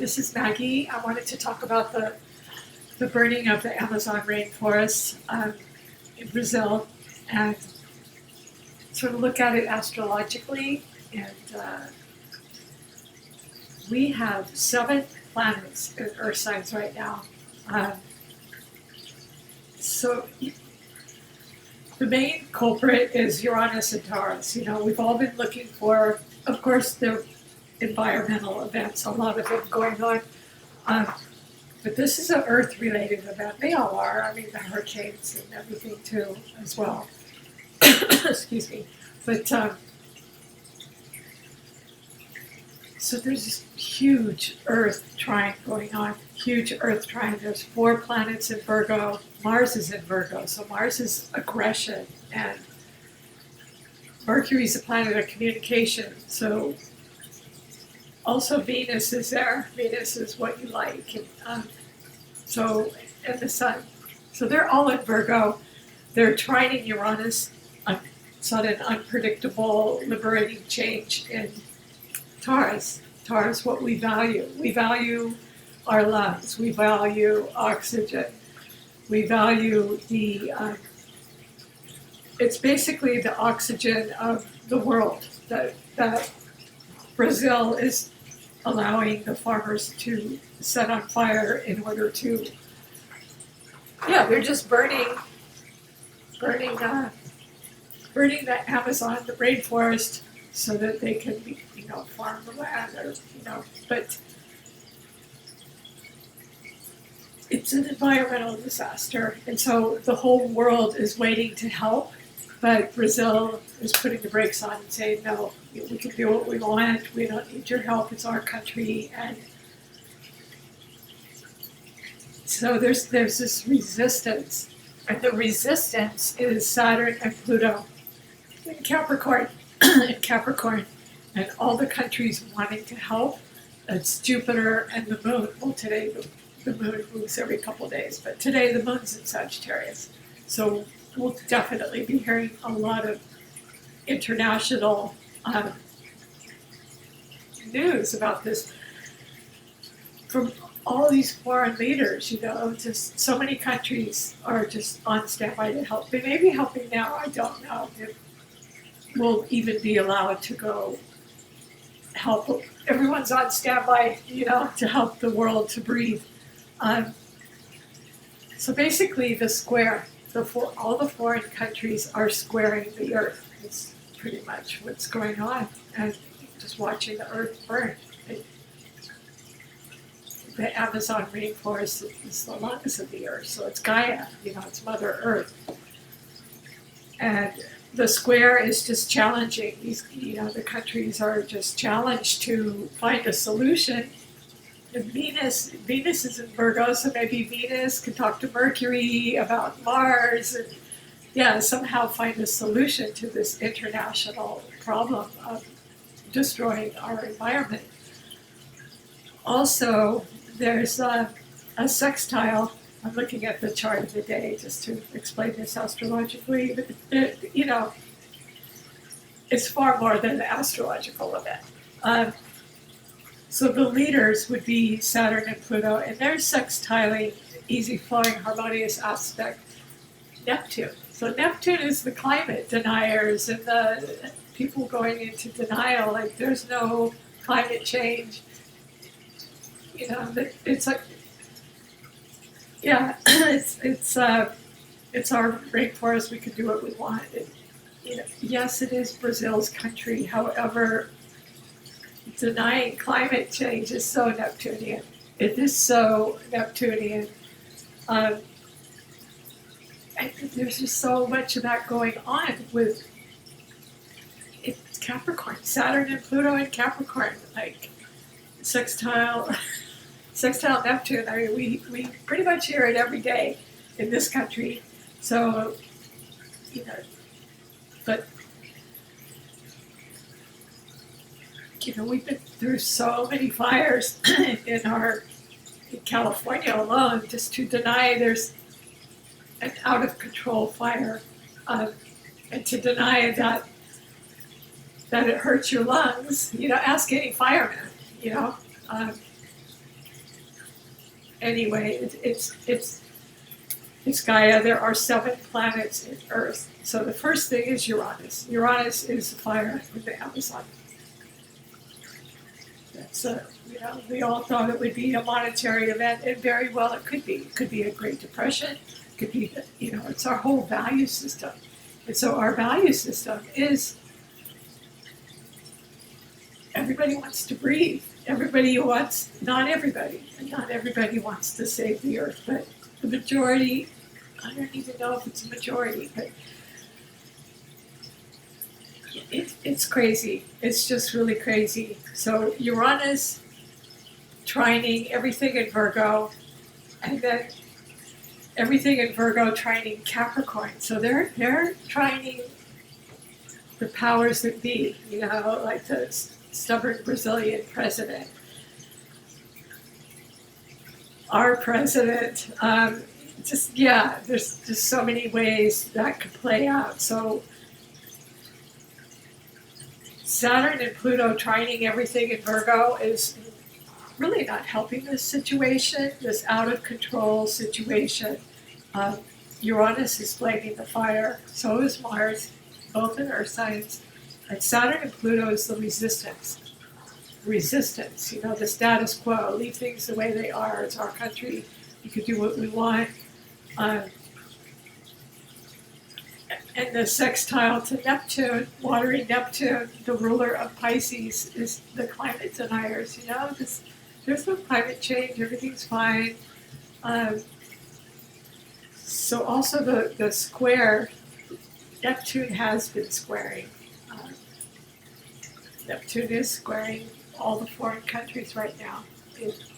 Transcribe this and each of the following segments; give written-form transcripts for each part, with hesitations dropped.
this is Maggie. I wanted to talk about the burning of the Amazon rainforest in Brazil and sort of look at it astrologically. And we have 7 planets in Earth signs right now. So the main culprit is Uranus and Taurus. You know, we've all been looking for, of course, the environmental events, a lot of them going on. But this is an Earth-related event. They all are. I mean, the hurricanes and everything too, as well. Excuse me. But so there's this huge Earth trine going on. Huge Earth trine. There's 4 planets in Virgo. Mars is in Virgo, so Mars is aggression, and Mercury's a planet of communication. So also Venus is there. Venus is what you like, and the Sun. So they're all in Virgo. They're trining Uranus, sudden, unpredictable, liberating change in Taurus. Taurus, what we value. We value our lungs. We value oxygen. We value it's basically the oxygen of the world that Brazil is allowing the farmers to set on fire in order to, they're just burning the Amazon, the rainforest, so that they can, farm the land, or, but it's an environmental disaster, and so the whole world is waiting to help, but Brazil is putting the brakes on and saying, no, we can do what we want, we don't need your help, it's our country. And so there's this resistance, and the resistance is Saturn and Pluto in Capricorn, and all the countries wanting to help. It's Jupiter and the moon. Well, today the moon moves every couple of days, but today the moon's in Sagittarius. So we'll definitely be hearing a lot of international news about this from all these foreign leaders. Just so many countries are just on standby to help. They may be helping now, I don't know. Will even be allowed to go help. Everyone's on standby, to help the world to breathe. So basically, the square, all the foreign countries are squaring the Earth. It's pretty much what's going on, and just watching the Earth burn. The Amazon rainforest is the lungs of the Earth, so it's Gaia. It's Mother Earth, and the square is just challenging. The countries are just challenged to find a solution. And Venus is in Virgo, so maybe Venus can talk to Mercury about Mars and, somehow find a solution to this international problem of destroying our environment. Also, there's a sextile. I'm looking at the chart of the day just to explain this astrologically. But it's far more than an astrological event. So the leaders would be Saturn and Pluto, and they're sextiling, easy-flowing, harmonious aspect, Neptune. So Neptune is the climate deniers and the people going into denial, like there's no climate change. It's like, it's our rainforest. We can do what we want. Yes, it is Brazil's country. However, denying climate change is so Neptunian. It is so Neptunian. And there's just so much of that going on with it's Capricorn, Saturn and Pluto in Capricorn, like sextile Neptune. I mean, we pretty much hear it every day in this country. So, but we've been through so many fires in California alone, just to deny there's an out of control fire, and to deny that it hurts your lungs. Ask any fireman. anyway, it's Gaia. There are 7 planets in Earth. So the first thing is Uranus. Uranus is the fire in the Amazon. That's we all thought it would be a monetary event, and very well it could be. It could be a Great Depression. It could be, it's our whole value system. And so our value system is everybody wants to breathe. Not everybody wants to save the earth, but the majority, I don't even know if it's a majority, but it's crazy. It's just really crazy. So Uranus trining everything in Virgo, and then everything in Virgo trining Capricorn. So they're trining the powers that be, like the stubborn Brazilian president. Our president, there's just so many ways that could play out. So Saturn and Pluto trining everything in Virgo is really not helping this situation, this out of control situation. Uranus is blaming the fire, so is Mars, both in earth signs. And Saturn and Pluto is the resistance. The status quo, leave things the way they are. It's our country. We can do what we want. And the sextile to Neptune, watery Neptune, the ruler of Pisces, is the climate deniers. There's no climate change. Everything's fine. So also the square, Neptune has been squaring. Neptune is squaring all the foreign countries right now.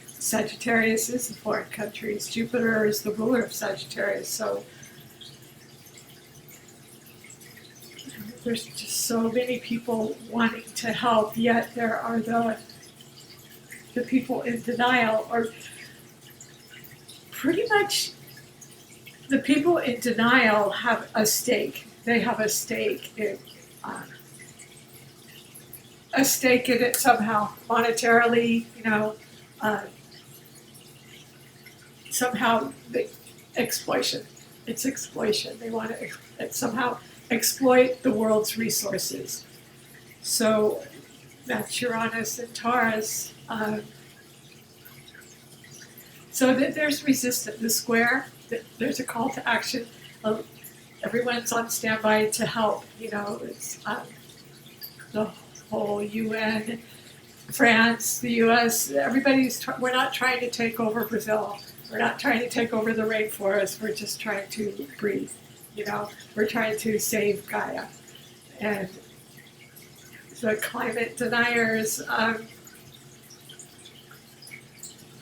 Sagittarius is the foreign countries. Jupiter is the ruler of Sagittarius. So there's just so many people wanting to help, yet there are the people in denial, or pretty much the people in denial have a stake. They have a stake in it somehow, monetarily, somehow the exploitation. It's exploitation. They want to somehow exploit the world's resources. So that's Uranus and Taurus. So there's resistance. The square, there's a call to action. Everyone's on standby to help. It's the whole UN, France, the US, we're not trying to take over Brazil. We're not trying to take over the rainforest. We're just trying to breathe. We're trying to save Gaia. And the climate deniers,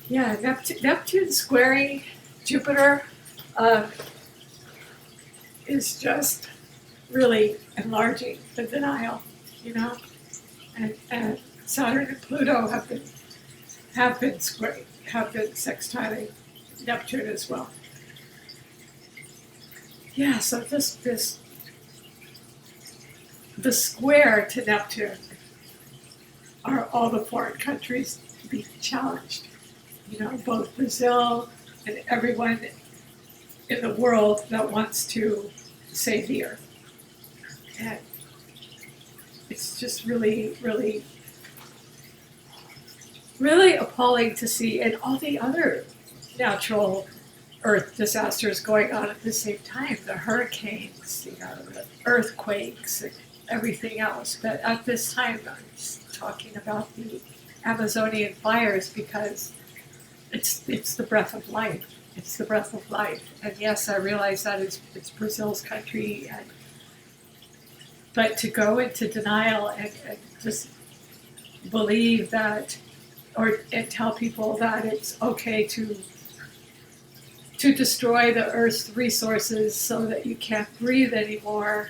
Neptune squaring Jupiter is just really enlarging the denial, and Saturn and Pluto have been sextiling Neptune as well. Yeah, so the square to Neptune are all the foreign countries being challenged. Both Brazil and everyone in the world that wants to save the earth. And it's just really, really, really appalling to see, and all the other natural earth disasters going on at the same time, the hurricanes, the earthquakes, and everything else. But at this time, I'm just talking about the Amazonian fires because it's the breath of life. It's the breath of life. And yes, I realize that it's Brazil's country, but to go into denial and just believe that, and tell people that it's okay to destroy the Earth's resources so that you can't breathe anymore,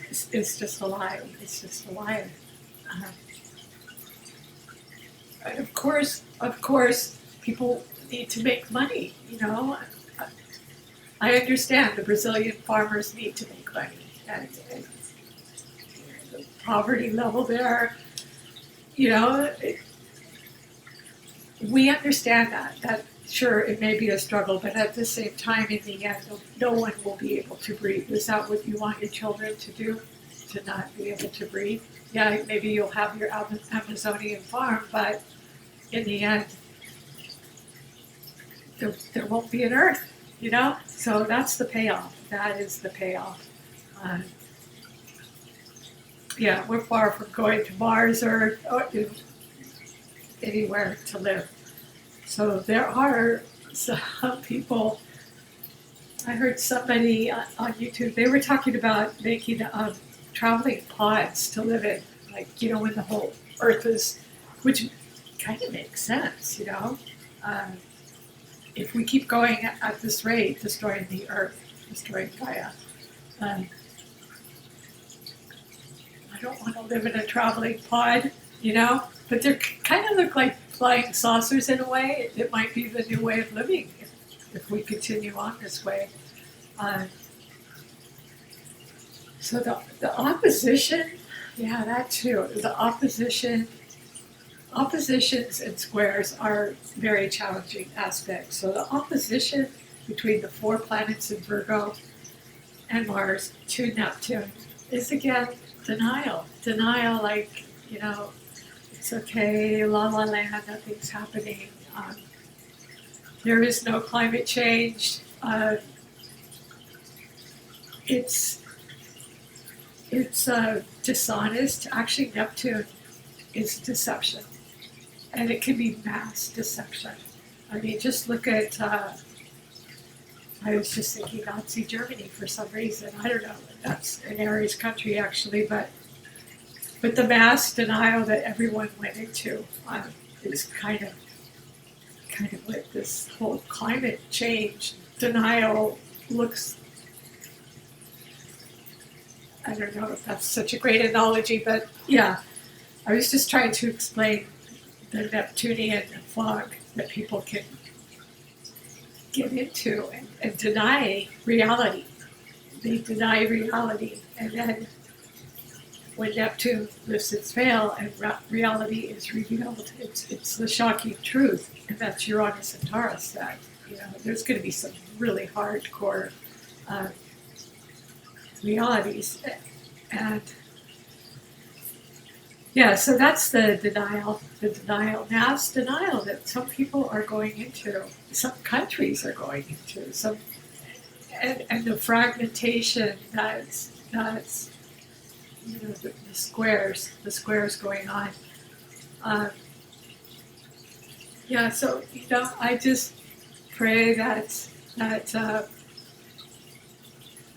it's just a lie. It's just a lie. And of course, people need to make money. I understand the Brazilian farmers need to make money, and the poverty level there. We understand that sure, it may be a struggle, but at the same time, in the end, no one will be able to breathe. Is that what you want your children to do? To not be able to breathe? Yeah, maybe you'll have your Amazonian farm, but in the end, there won't be an Earth, you know? So that's the payoff. That is the payoff. Yeah, we're far from going to Mars or anywhere to live. So there are some people, I heard somebody on YouTube, they were talking about making traveling pods to live in, like, you know, when the whole Earth is, which kind of makes sense, you know. If we keep going at this rate, destroying the Earth, destroying Gaia, I don't want to live in a traveling pod, you know, but they kind of look like flying saucers in a way. It might be the new way of living if we continue on this way. So the opposition, yeah, that too. The oppositions and squares are very challenging aspects. So the opposition between the 4 planets in Virgo and Mars to Neptune is again denial. Denial, like, you know, it's okay, la la land, nothing's happening. There is no climate change. It's dishonest. Actually, Neptune is deception, and it can be mass deception. I mean, just look at. I was just thinking Nazi Germany for some reason. I don't know. That's an Aries country actually, but the mass denial that everyone went into is kind of what this whole climate change denial looks. I don't know if that's such a great analogy, but yeah, I was just trying to explain the Neptunian fog that people can get into and deny reality. They deny reality, and then when Neptune lifts its veil and reality is revealed, it's the shocking truth, and that's Uranus and Taurus. That, you know, there's going to be some really hardcore realities, and yeah, so that's the denial, mass denial that some people are going into, some countries are going into, and the fragmentation that's you know, the squares going on. Yeah, so, you know, I just pray that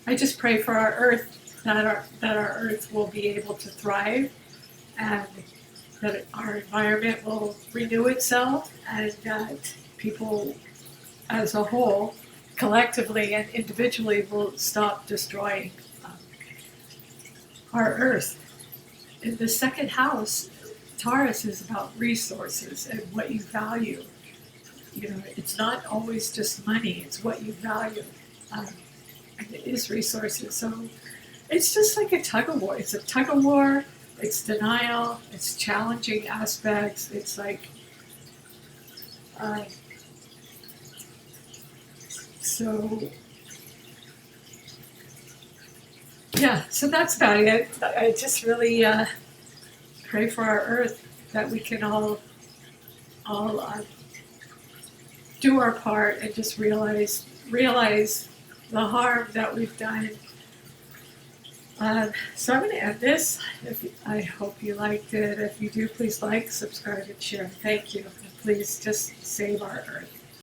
I just pray for our Earth, that our Earth will be able to thrive, and that our environment will renew itself, and that people as a whole, collectively and individually, will stop destroying our Earth. In the second house, Taurus is about resources and what you value. You know, it's not always just money, it's what you value. And it is resources. So it's just like a tug of war. It's a tug of war, it's denial, it's challenging aspects, it's like, so yeah, so that's about it. I just really pray for our Earth, that we can all do our part and just realize the harm that we've done. So I'm going to end this. I hope you liked it. If you do, please like, subscribe, and share. Thank you. And please just save our Earth.